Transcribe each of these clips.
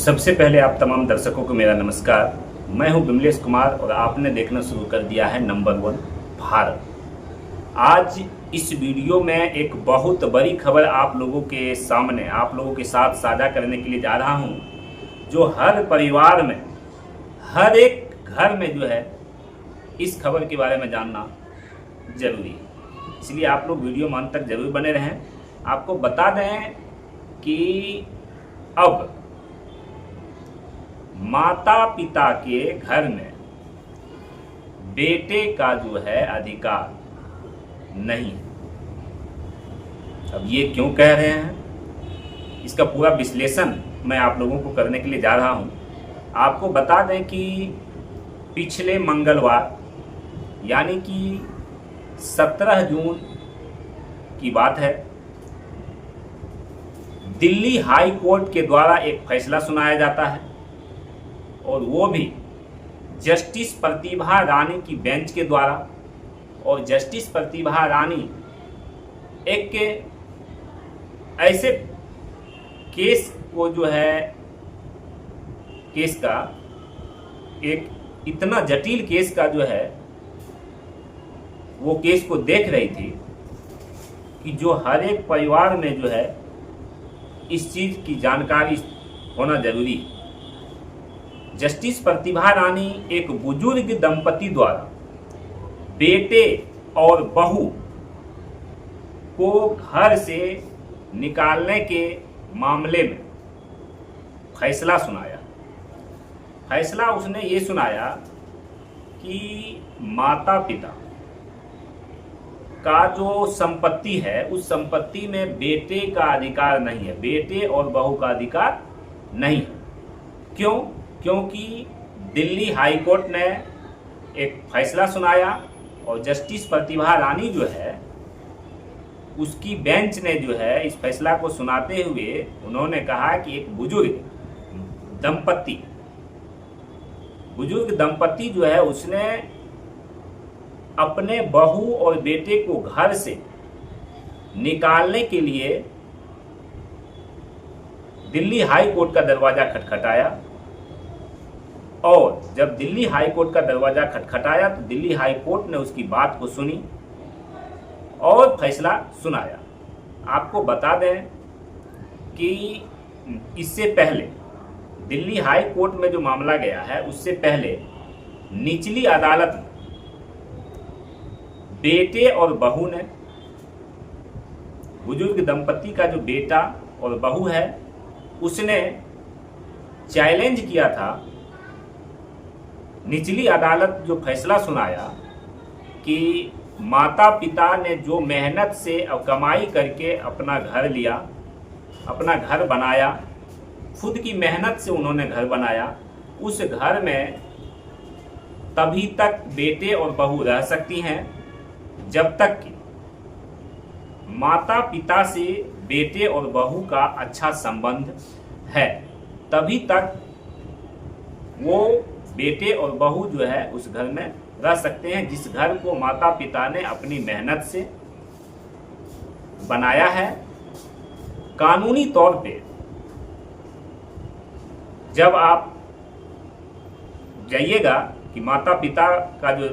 सबसे पहले आप तमाम दर्शकों को मेरा नमस्कार। मैं हूं विमलेश कुमार और आपने देखना शुरू कर दिया है नंबर 1 भारत। आज इस वीडियो में एक बहुत बड़ी खबर आप लोगों के सामने, आप लोगों के साथ साझा करने के लिए जा रहा हूं, जो हर परिवार में, हर एक घर में जो है इस खबर के बारे में जानना जरूरी है। इसलिए आप लोग वीडियो में अंत तक जरूर बने रहें। आपको बता दें कि अब माता पिता के घर में बेटे का जो है अधिकार नहीं। अब ये क्यों कह रहे हैं, इसका पूरा विश्लेषण मैं आप लोगों को करने के लिए जा रहा हूं। आपको बता दें कि पिछले मंगलवार यानी कि 17 जून की बात है, दिल्ली हाई कोर्ट के द्वारा एक फैसला सुनाया जाता है और वो भी जस्टिस प्रतिभा रानी की बेंच के द्वारा। और जस्टिस प्रतिभा रानी एक ऐसे केस को जो है, केस का एक इतना जटिल केस का जो है वो केस को देख रही थी कि जो हर एक परिवार में जो है इस चीज की जानकारी होना जरूरी है। जस्टिस प्रतिभा रानी एक बुजुर्ग दंपति द्वारा बेटे और बहू को घर से निकालने के मामले में फैसला सुनाया। फैसला उसने ये सुनाया कि माता पिता का जो संपत्ति है उस संपत्ति में बेटे का अधिकार नहीं है, बेटे और बहू का अधिकार नहीं है। क्यों? क्योंकि दिल्ली हाई कोर्ट ने एक फैसला सुनाया और जस्टिस प्रतिभा रानी जो है उसकी बेंच ने जो है इस फैसला को सुनाते हुए उन्होंने कहा कि एक बुजुर्ग दंपति जो है उसने अपने बहू और बेटे को घर से निकालने के लिए दिल्ली हाई कोर्ट का दरवाजा खटखटाया। और जब दिल्ली हाई कोर्ट का दरवाजा खटखटाया तो दिल्ली हाई कोर्ट ने उसकी बात को सुनी और फैसला सुनाया। आपको बता दें कि इससे पहले दिल्ली हाई कोर्ट में जो मामला गया है उससे पहले निचली अदालत में बेटे और बहू ने, बुजुर्ग दंपति का जो बेटा और बहू है उसने चैलेंज किया था निचली अदालत जो फैसला सुनाया कि माता पिता ने जो मेहनत से कमाई करके अपना घर लिया, अपना घर बनाया, खुद की मेहनत से उन्होंने घर बनाया, उस घर में तभी तक बेटे और बहू रह सकती हैं जब तक कि माता पिता से बेटे और बहू का अच्छा संबंध है। तभी तक वो बेटे और बहू जो है उस घर में रह सकते हैं जिस घर को माता पिता ने अपनी मेहनत से बनाया है। कानूनी तौर पे जब आप जाइएगा कि माता पिता का जो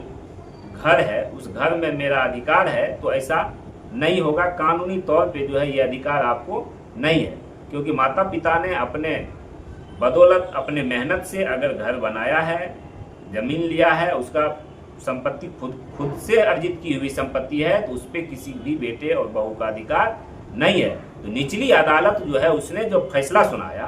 घर है उस घर में मेरा अधिकार है, तो ऐसा नहीं होगा। कानूनी तौर पे जो है ये अधिकार आपको नहीं है, क्योंकि माता पिता ने अपने बदौलत, अपने मेहनत से अगर घर बनाया है, जमीन लिया है, उसका संपत्ति खुद से अर्जित की हुई संपत्ति है, तो उस पर किसी भी बेटे और बहू का अधिकार नहीं है। तो निचली अदालत जो है उसने जो फैसला सुनाया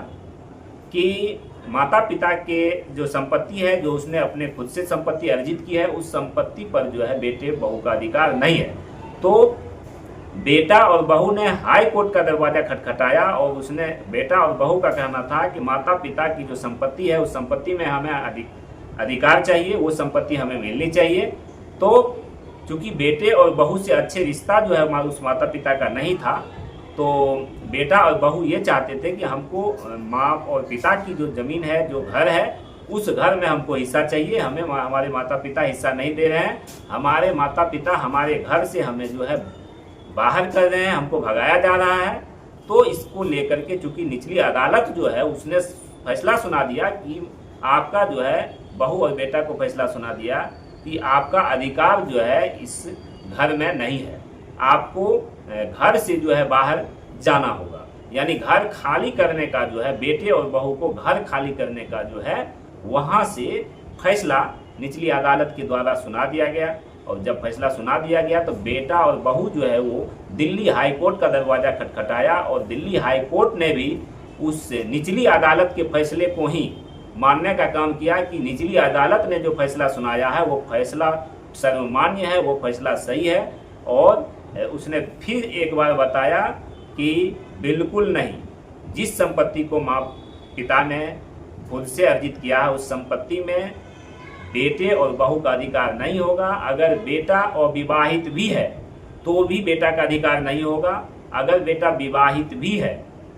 कि माता पिता के जो संपत्ति है, जो उसने अपने खुद से संपत्ति अर्जित की है, उस संपत्ति पर जो है बेटे बहू का अधिकार नहीं है। तो बेटा और बहू ने हाई कोर्ट का दरवाजा खटखटाया और उसने, बेटा और बहू का कहना था कि माता पिता की जो संपत्ति है उस संपत्ति में हमें अधिकार चाहिए, वो संपत्ति हमें मिलनी चाहिए। तो चूंकि बेटे और बहू से अच्छे रिश्ता जो है उस माता पिता का नहीं था, तो बेटा और बहू ये चाहते थे कि हमको माँ और पिता की जो जमीन है, जो घर है, उस घर में हमको हिस्सा चाहिए। हमें हमारे माता पिता हिस्सा नहीं दे रहे हैं, हमारे माता पिता हमारे घर से हमें जो है बाहर कर रहे हैं, हमको भगाया जा रहा है। तो इसको लेकर के चूंकि निचली अदालत जो है उसने फैसला सुना दिया कि आपका जो है बहू और बेटा को फैसला सुना दिया कि आपका अधिकार जो है इस घर में नहीं है, आपको घर से जो है बाहर जाना होगा। यानी घर खाली करने का जो है, बेटे और बहू को घर खाली करने का जो है वहां से फैसला निचली अदालत के द्वारा सुना दिया गया। और जब फैसला सुना दिया गया तो बेटा और बहू जो है वो दिल्ली हाई कोर्ट का दरवाजा खटखटाया और दिल्ली हाई कोर्ट ने भी उस निचली अदालत के फैसले को ही मानने का काम किया कि निचली अदालत ने जो फैसला सुनाया है वो फैसला सर्वमान्य है, वो फैसला सही है। और उसने फिर एक बार बताया कि बिल्कुल नहीं, जिस संपत्ति को माँ पिता ने खुद से अर्जित किया है उस संपत्ति में बेटे और बहू का अधिकार नहीं होगा। अगर बेटा अविवाहित भी है तो भी बेटा का अधिकार नहीं होगा। अगर बेटा विवाहित भी है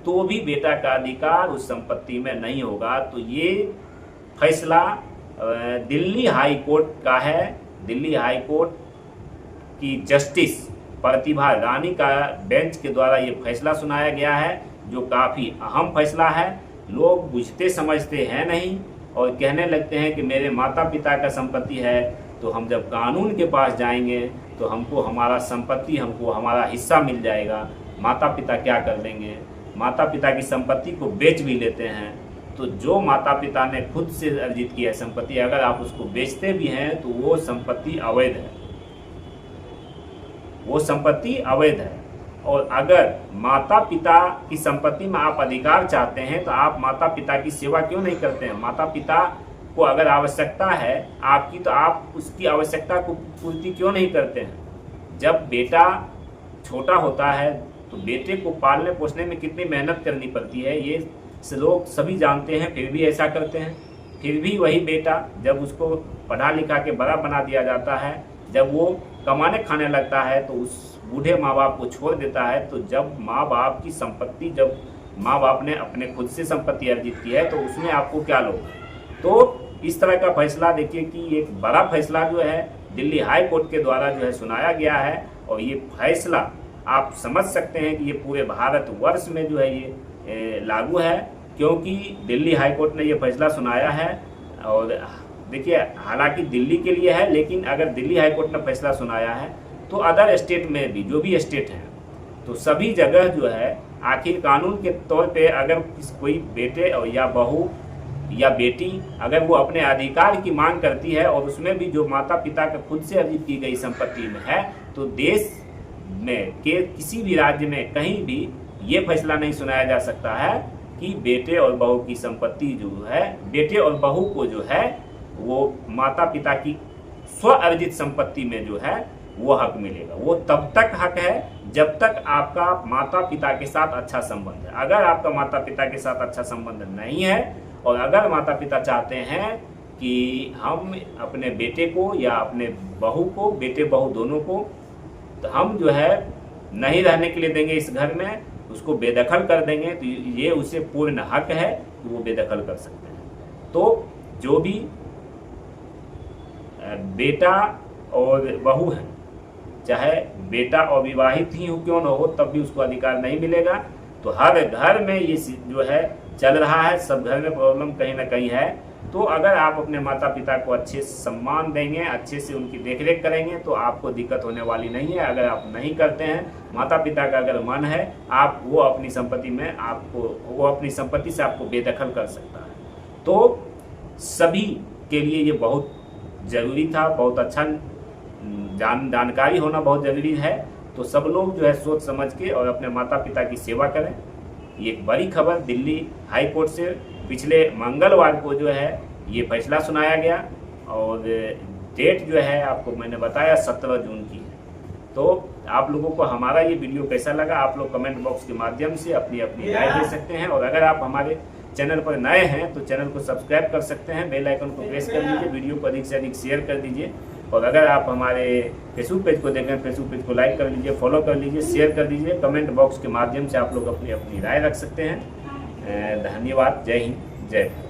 तो भी बेटा का अधिकार उस संपत्ति में नहीं होगा। तो ये फैसला दिल्ली हाई कोर्ट का है। दिल्ली हाई कोर्ट की जस्टिस प्रतिभा रानी का बेंच के द्वारा ये फैसला सुनाया गया है, जो काफ़ी अहम फैसला है। लोग बुझते समझते हैं नहीं और कहने लगते हैं कि मेरे माता पिता का संपत्ति है, तो हम जब कानून के पास जाएंगे तो हमको हमारा संपत्ति, हमको हमारा हिस्सा मिल जाएगा। माता पिता क्या कर लेंगे, माता पिता की संपत्ति को बेच भी लेते हैं। तो जो माता पिता ने खुद से अर्जित की है संपत्ति, अगर आप उसको बेचते भी हैं तो वो संपत्ति अवैध है, वो संपत्ति अवैध है। और अगर माता पिता की संपत्ति में आप अधिकार चाहते हैं तो आप माता पिता की सेवा क्यों नहीं करते हैं? माता पिता को अगर आवश्यकता है आपकी, तो आप उसकी आवश्यकता को पूर्ति क्यों नहीं करते हैं? जब बेटा छोटा होता है तो बेटे को पालने पोसने में कितनी मेहनत करनी पड़ती है, ये लोग सभी जानते हैं, फिर भी ऐसा करते हैं। फिर भी वही बेटा जब उसको पढ़ा लिखा के बड़ा बना दिया जाता है, जब वो कमाने खाने लगता है तो उस बूढ़े माँ बाप को छोड़ देता है। तो जब माँ बाप की संपत्ति, जब माँ बाप ने अपने खुद से संपत्ति अर्जित की है तो उसमें आपको क्या लोगे? तो इस तरह का फैसला देखिए कि एक बड़ा फैसला जो है दिल्ली हाई कोर्ट के द्वारा जो है सुनाया गया है। और ये फैसला आप समझ सकते हैं कि ये पूरे भारतवर्ष में जो है ये लागू है, क्योंकि दिल्ली हाई कोर्ट ने ये फैसला सुनाया है। और देखिए, हालांकि दिल्ली के लिए है, लेकिन अगर दिल्ली हाई कोर्ट ने फैसला सुनाया है तो अदर स्टेट में भी, जो भी स्टेट हैं, तो सभी जगह जो है आखिर कानून के तौर पे अगर कोई बेटे और या बहू या बेटी अगर वो अपने अधिकार की मांग करती है और उसमें भी जो माता पिता का खुद से अर्जित की गई संपत्ति में है, तो देश में के किसी भी राज्य में कहीं भी ये फैसला नहीं सुनाया जा सकता है कि बेटे और बहू की संपत्ति जो है, बेटे और बहू को जो है वो माता पिता की स्व अर्जित संपत्ति में जो है वो हक मिलेगा। वो तब तक हक है जब तक आपका माता पिता के साथ अच्छा संबंध है। अगर आपका माता पिता के साथ अच्छा संबंध नहीं है और अगर माता पिता चाहते हैं कि हम अपने बेटे को या अपने बहू को, बेटे बहू दोनों को, तो हम जो है नहीं रहने के लिए देंगे इस घर में, उसको बेदखल कर देंगे, तो ये उसे पूर्ण हक है कि वो बेदखल कर सकते हैं। तो जो भी बेटा और बहू है, चाहे बेटा अविवाहित ही हो क्यों न हो, तब भी उसको अधिकार नहीं मिलेगा। तो हर घर में ये जो है चल रहा है, सब घर में प्रॉब्लम कहीं ना कहीं है। तो अगर आप अपने माता पिता को अच्छे सम्मान देंगे, अच्छे से उनकी देखरेख करेंगे, तो आपको दिक्कत होने वाली नहीं है। अगर आप नहीं करते हैं, माता पिता का अगर मन है, आप वो अपनी संपत्ति में आपको, वो अपनी संपत्ति से आपको बेदखल कर सकता है। तो सभी के लिए ये बहुत ज़रूरी था, बहुत अच्छा जानकारी होना बहुत ज़रूरी है। तो सब लोग जो है सोच समझ के और अपने माता पिता की सेवा करें। ये एक बड़ी खबर दिल्ली हाई कोर्ट से पिछले मंगलवार को जो है ये फैसला सुनाया गया और डेट जो है आपको मैंने बताया 17 जून की है। तो आप लोगों को हमारा ये वीडियो कैसा लगा, आप लोग कमेंट बॉक्स के माध्यम से अपनी अपनी राय दे सकते हैं। और अगर आप हमारे चैनल पर नए हैं तो चैनल को सब्सक्राइब कर सकते हैं, बेल आइकन को प्रेस कर लीजिए, वीडियो को अधिक से अधिक शेयर कर दीजिए। और अगर आप हमारे फेसबुक पेज को देखें, फेसबुक पेज को लाइक कर लीजिए, फॉलो कर लीजिए, शेयर कर दीजिए। कमेंट बॉक्स के माध्यम से आप लोग अपनी अपनी राय रख सकते हैं। धन्यवाद। जय हिंद, जय भारत।